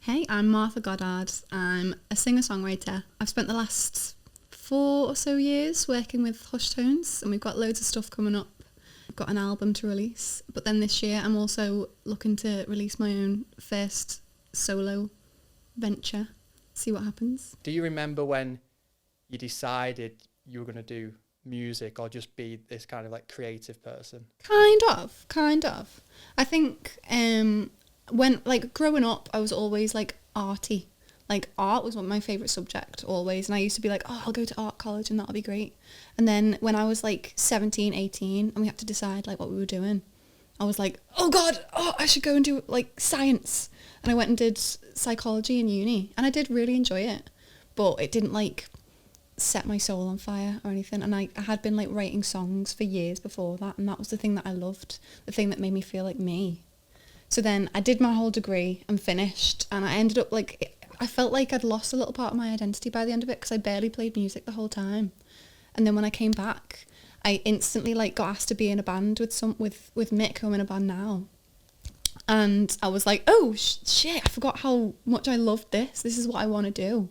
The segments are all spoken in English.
Hey, I'm Martha Goddard. I'm a singer-songwriter. I've spent the last 4 or so years working with Hush Tones, and we've got loads of stuff coming up. I've got an album to release, but then this year I'm also looking to release my own first solo venture, see what happens. Do you remember when you decided you were going to do music or just be this kind of like creative person? Kind of. I think when like growing up I was always like arty. Like art was my favourite subject always, and I used to be like, oh, I'll go to art college and that'll be great. And then when I was like 17, 18 and we had to decide like what we were doing, I was like, oh god, I should go and do like science. And I went and did psychology in uni, and I did really enjoy it, but it didn't like set my soul on fire or anything. And I had been like writing songs for years before that, and that was the thing that I loved, the thing that made me feel like me. So then I did my whole degree and finished, and I ended up like, I felt like I'd lost a little part of my identity by the end of it because I barely played music the whole time. And then when I came back, I instantly like got asked to be in a band with Mick, who I'm in a band now. And I was like, oh shit, I forgot how much I loved this. This is what I want to do.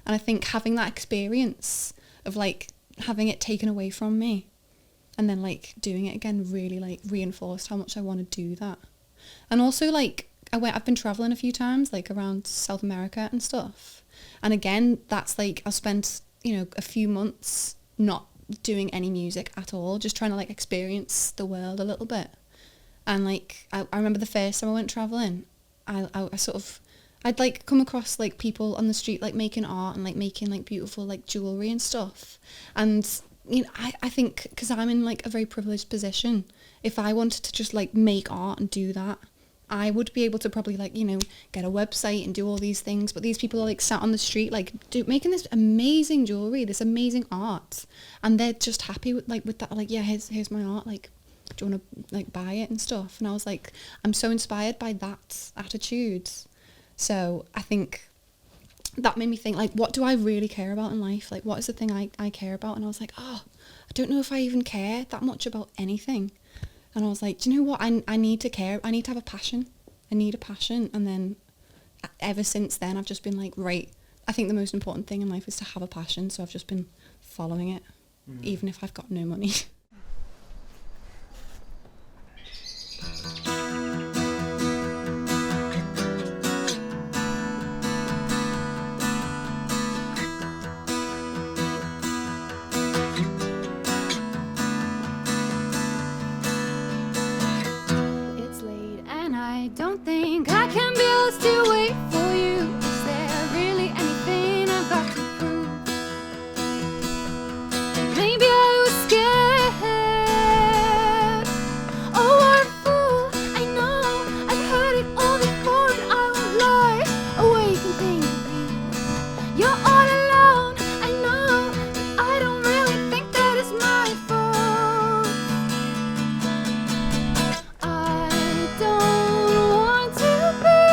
And I think having that experience of like having it taken away from me and then like doing it again really like reinforced how much I want to do that. And also like I've been traveling a few times like around South America and stuff. And again, that's like I spent, a few months not doing any music at all, just trying to like experience the world a little bit. And like I remember the first time I went traveling, I'd like come across like people on the street like making art and like making like beautiful like jewelry and stuff. And I think because I'm in like a very privileged position, if I wanted to just like make art and do that, I would be able to probably like get a website and do all these things. But these people are like sat on the street like making this amazing jewelry, this amazing art, and they're just happy with that. Like, yeah, here's my art. Like, do you want to like buy it and stuff? And I was like, I'm so inspired by that attitude. So I think that made me think, like, what do I really care about in life? Like, what is the thing I care about? And I was like, I don't know if I even care that much about anything. And I was like, do you know what? I need to care. I need to have a passion. I need a passion. And then ever since then, I've just been like, right, I think the most important thing in life is to have a passion. So I've just been following it, even if I've got no money. Don't think I can be asked to wait for you. Is there really anything I've got to prove? Maybe I was scared. Oh, what a fool. I know I've heard it all before, and I won't lie. Awake and think of you. You're all alone. I know, but I don't really think that it's my fault. I don't want to be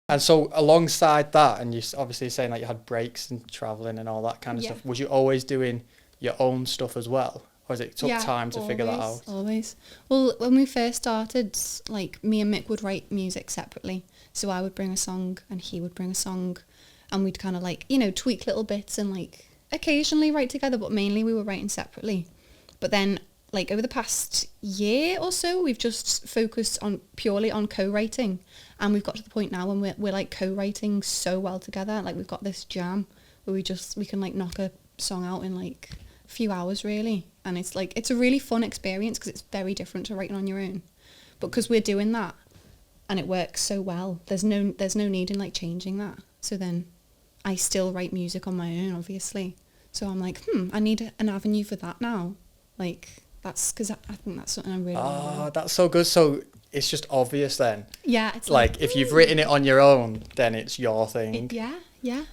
And so alongside that, and you obviously saying like you had breaks and traveling and all that kind of Yeah. stuff, was you always doing your own stuff as well? Or was it took Yeah, time to figure that out? Always. Well, when we first started, like me and Mick would write music separately. So I would bring a song and he would bring a song, and we'd kind of like, you know, tweak little bits and like occasionally write together, but mainly we were writing separately. But then like over the past year or so, we've just focused on purely on co-writing, and we've got to the point now when we're like co-writing so well together. Like we've got this jam where we can like knock a song out in like a few hours really, and it's like it's a really fun experience because it's very different to writing on your own. But because we're doing that and it works so well, there's no need in like changing that. So then I still write music on my own, obviously. So I'm like, I need an avenue for that now. Like that's because I think that's something I'm really. Oh, that's so good. So it's just obvious then. Yeah, it's like if you've written it on your own, then it's your thing. Yeah,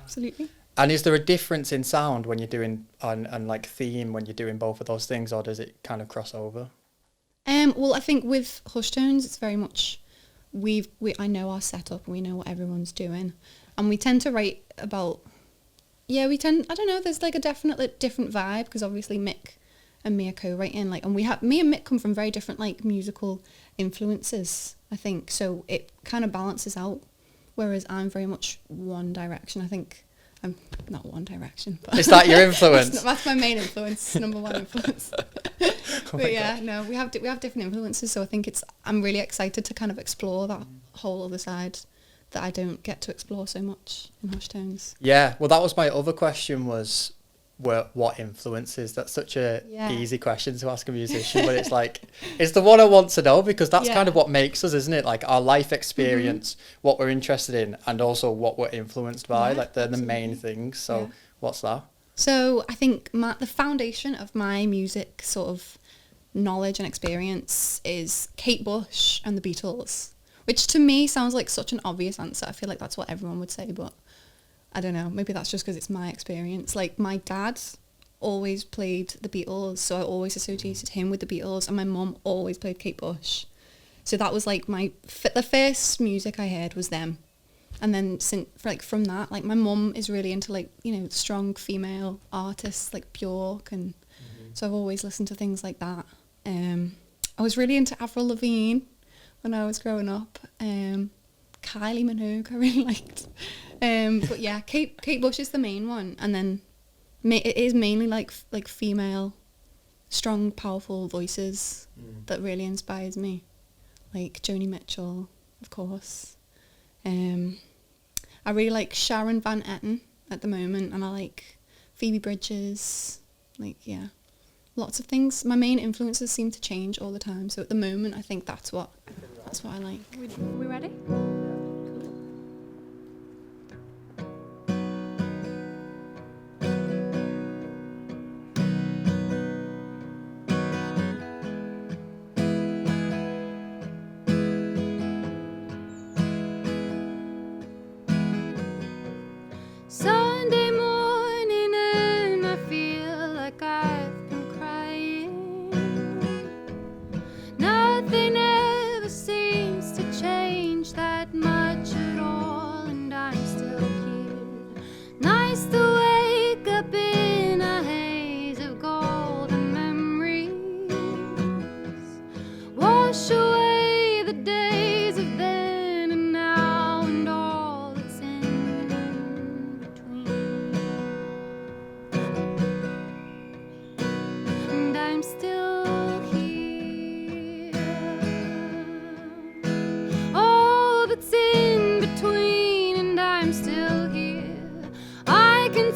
absolutely. And is there a difference in sound when you're doing and like theme when you're doing both of those things, or does it kind of cross over? Well, I think with Hush Tones, it's very much I know our setup and we know what everyone's doing, and we tend to write about. Yeah, I don't know. There's like a definitely different vibe because obviously Mick and me are co-writing, like, and me and Mick come from very different like musical influences, I think. So it kind of balances out. Whereas I'm very much one direction. I think I'm not one direction. But is that your influence? that's my main influence, number one influence. But yeah, God. No, we have different influences. So I think I'm really excited to kind of explore that whole other side that I don't get to explore so much in Hush Tones. Yeah, well, that was my other question was, what influences? That's such a easy question to ask a musician, but it's like, it's the one I want to know because that's kind of what makes us, isn't it? Like our life experience, what we're interested in, and also what we're influenced by. Like they're the main things. So what's that? So I think the foundation of my music sort of knowledge and experience is Kate Bush and the Beatles. Which to me sounds like such an obvious answer. I feel like that's what everyone would say, but I don't know. Maybe that's just because it's my experience. Like my dad always played the Beatles, so I always associated him with the Beatles, and my mum always played Kate Bush. So that was like the first music I heard was them. And then from that, like my mum is really into like, you know, strong female artists like Bjork, and so I've always listened to things like that. I was really into Avril Lavigne when I was growing up. Kylie Minogue I really liked. But yeah, Kate Bush is the main one, and then it is mainly like female, strong, powerful voices that really inspires me, like Joni Mitchell, of course. I really like Sharon Van Etten at the moment, and I like Phoebe Bridgers. Like lots of things. My main influences seem to change all the time, so at the moment I think that's what I like. We ready? Sunday morning and I feel like I've been crying. Nothing ever seems to change that much at all, and I'm still here. Nice to wake up in a haze of golden memories. Wash away the days of then and now and all that's in between. And I'm still here. All that's in between, and I'm still here. I can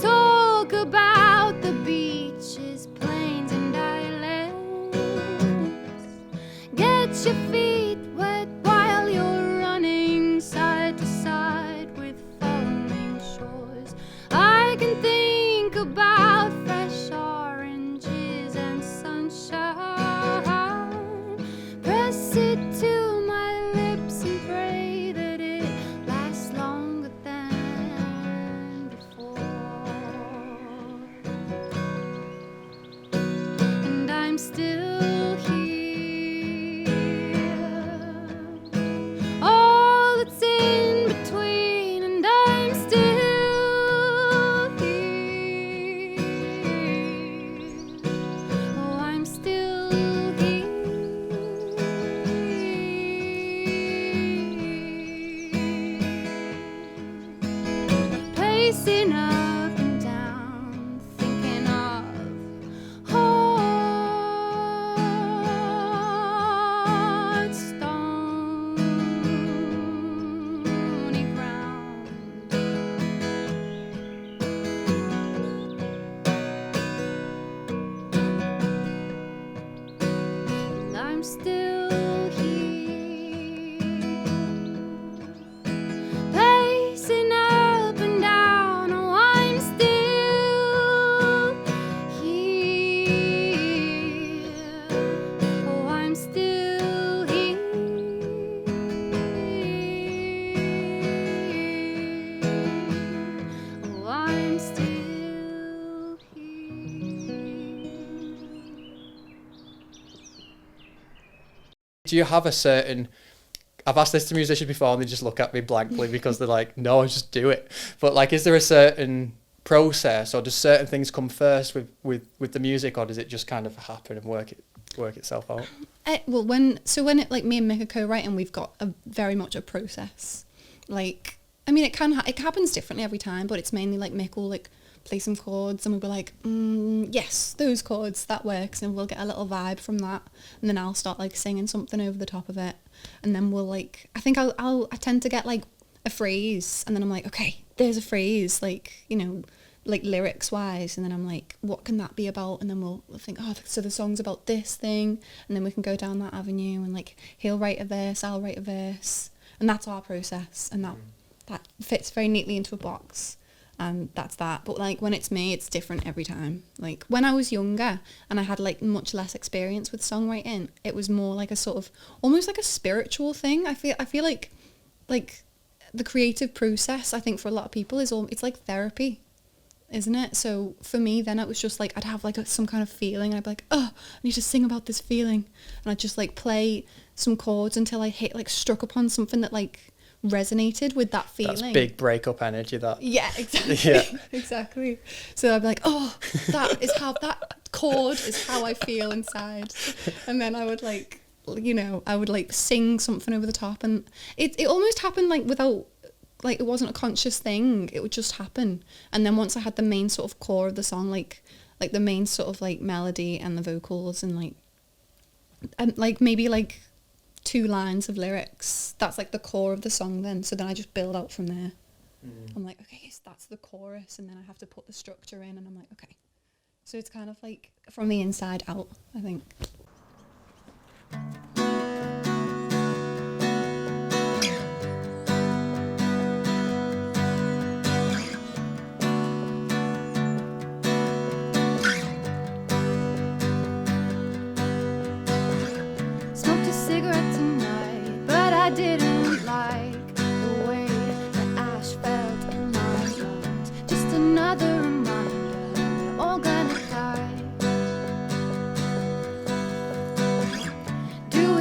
I'm still here. Do you have a certain... I've asked this to musicians before and they just look at me blankly because they're like, no, just do it. But like, is there a certain process, or does certain things come first with the music, or does it just kind of happen and work itself out? Well, when it, like, me and Mick are co-writing, we've got very much a process. Like, I mean, it happens differently every time, but it's mainly like Mick will like play some chords and we'll be like, yes, those chords, that works, and we'll get a little vibe from that, and then I'll start like singing something over the top of it, and then we'll like, I think I tend to get like a phrase, and then I'm like, okay, there's a phrase, like, you know, like lyrics wise, and then I'm like, what can that be about? And then we'll think, oh, so the song's about this thing, and then we can go down that avenue, and like he'll write a verse, I'll write a verse, and that's our process, and that fits very neatly into a box, and that's that. But like when it's me, it's different every time. Like when I was younger and I had like much less experience with songwriting, it was more like a sort of almost like a spiritual thing. I feel like the creative process, I think for a lot of people it's like therapy, isn't it? So for me then it was just like I'd have like some kind of feeling and I'd be like, oh, I need to sing about this feeling, and I'd just like play some chords until I struck upon something that like resonated with that feeling. That's big breakup energy, that. Yeah, exactly. Yeah. Exactly. So I'd be like, oh, that chord is how I feel inside. And then I would like, you know, I would like sing something over the top, and it almost happened like without, like it wasn't a conscious thing, it would just happen. And then once I had the main sort of core of the song, like the main sort of like melody and the vocals and like maybe like 2 lines of lyrics, that's like the core of the song then. So then I just build out from there. I'm like, okay, so that's the chorus, and then I have to put the structure in, and I'm like, okay. So it's kind of like from the inside out, I think. Smoked a cigarette tonight, but I didn't like the way the ash felt in my lungs. Just another reminder we're all gonna die. Do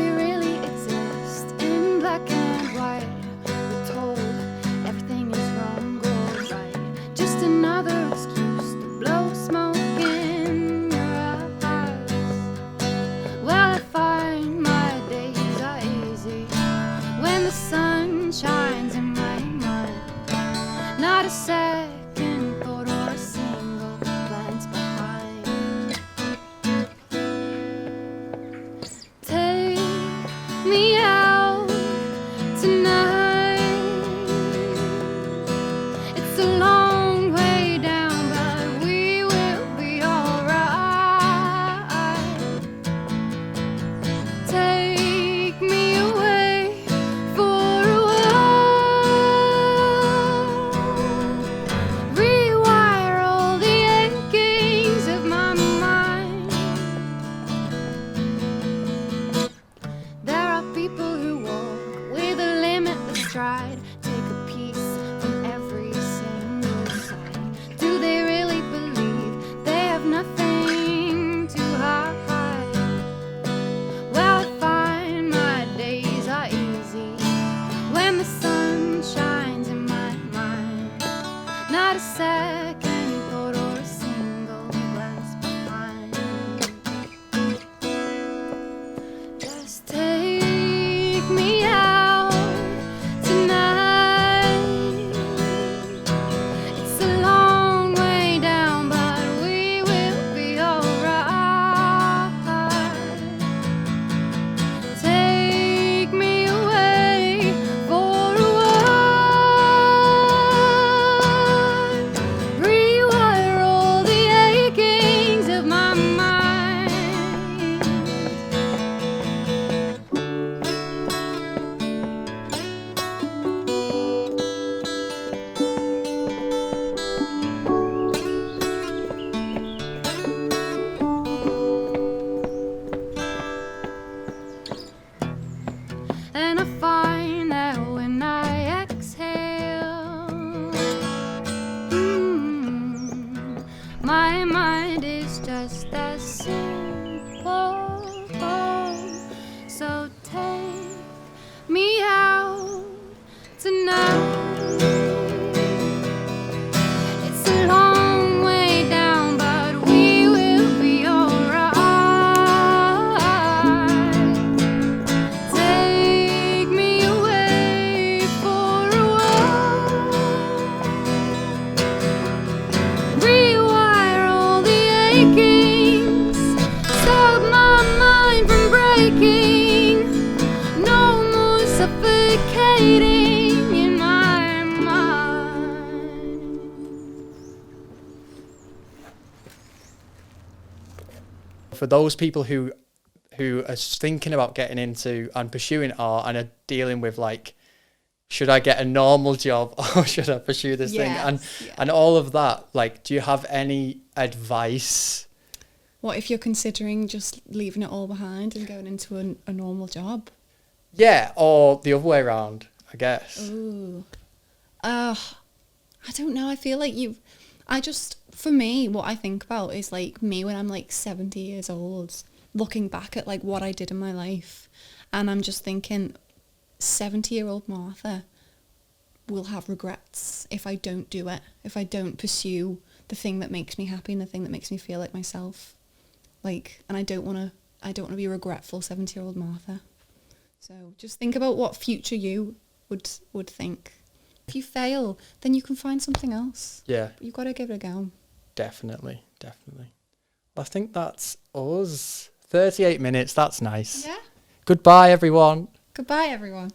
My mind is just as simple. So take me out tonight. It's a long way down, but we will be alright. Take me away for a while. Rewire all the achings. Stop my mind from breaking. No more suffocating in my mind. For those people who are thinking about getting into and pursuing art and are dealing with like, should I get a normal job or should I pursue this thing and all of that, like, do you have any advice? What if you're considering just leaving it all behind and going into a normal job? Yeah, or the other way around, I guess. Ooh. I don't know. I feel like for me, what I think about is like me when I'm like 70 years old, looking back at like what I did in my life. And I'm just thinking 70-year-old Martha will have regrets if I don't do it, if I don't pursue the thing that makes me happy and the thing that makes me feel like myself. Like, and I don't want to be a regretful 70-year-old Martha. So just think about what future you would think. If you fail, then you can find something else. Yeah. But you've got to give it a go. Definitely. I think that's us. 38 minutes, that's nice. Yeah. Goodbye, everyone. Goodbye, everyone.